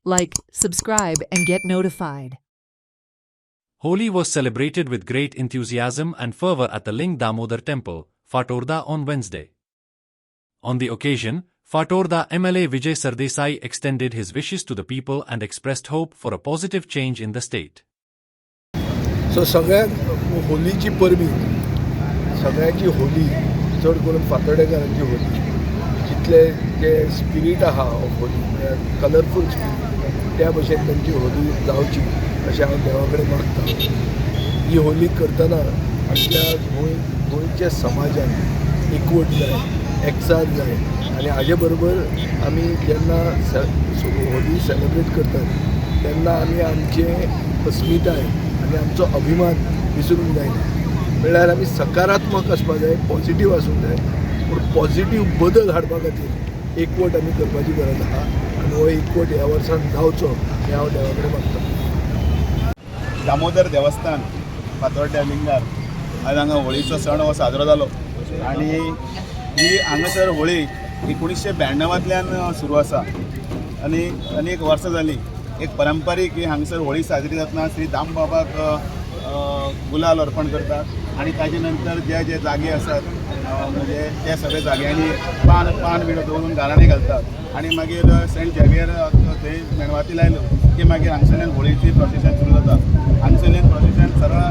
like, subscribe, and get notified. Holi was celebrated with great enthusiasm and fervor at the Ling Damodar Temple, Fatorda on Wednesday. On the occasion, Fatorda MLA Vijay Sardesai extended his wishes to the people and expressed hope for a positive change in the state. So सगळ्यांक होलीची परबी सगळ्यांची Holy चड करून फातोर्डेकारांची Holy जितले जे spirit आहा of Holy colourful spirit त्या भशेन तांची होली जावची अशें हांव देवा कडेन मागता. ही होली करतना आमच्या गोंयच्या समाजान एकवट जाय एकसाथ जाय आनी हाजे बरोबर आमी जेन्ना होली सेलेब्रेट करतात तेन्ना आमी आमचे अस्मिताय आनी आमचो अभिमान विसरूंक जायना. म्हळ्यार आमी सकारात्मक आसपाक जाय, पॉझिटीव आसूंक जाय, पूण पॉझिटीव बदल हाडपा खातीर एकवट आमी करपाची गरज आहा आनी हो एकवट ह्या वर्सान जावचो हें हांव देवा कडेन मागतां. दामोदर देवस्थान फातोर्ड्या लिंगार आज हांगा होळीचो सण हो साजरो जालो आनी ही हांगासर होळी 1992तल्यान सुरू आसा आनी अनेक वर्सां जालीं. एक पारंपारीक ही हांगासर होळी साजरी जातना श्री दामबाबाक गुलाल अर्पण करतात आनी ताजे नंतर जे जे जागे आसात म्हणजे त्या सगळ्या जाग्यांनी पान बिडो दवरून घरांनी घालतात आनी मागीर सेंट झेवियर थंय मेणवाती लायलो की मागीर हांगसरल्यान होळीची प्रोसेशन सुरू जाता. हांगसरल्यान प्रोसेशन सरळ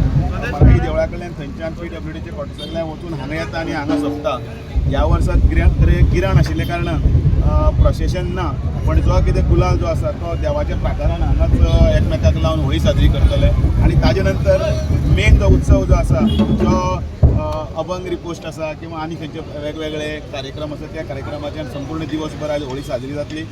मराठी देवळा कडल्यान थंयच्यान PWDचे कॉटेजरल्यान वचून हांगा येता आनी हांगा सोंपता. ह्या वर्सा गिराण आशिल्ल्या कारणान प्रोसेशन ना, पण जो कितें गुलाल जो आसा तो देवाच्या प्राकारान हांगाच एकमेकाक लावन होळी साजरी करतले आनी ताजे नंतर मेन जो उत्सव जो आसा जो अभंग रिपोस्ट आसा किंवा आनी खंयचे वेगवेगळे कार्यक्रम आसा त्या कार्यक्रमाच्यान संपूर्ण दिवसभर आज होळी साजरी जातली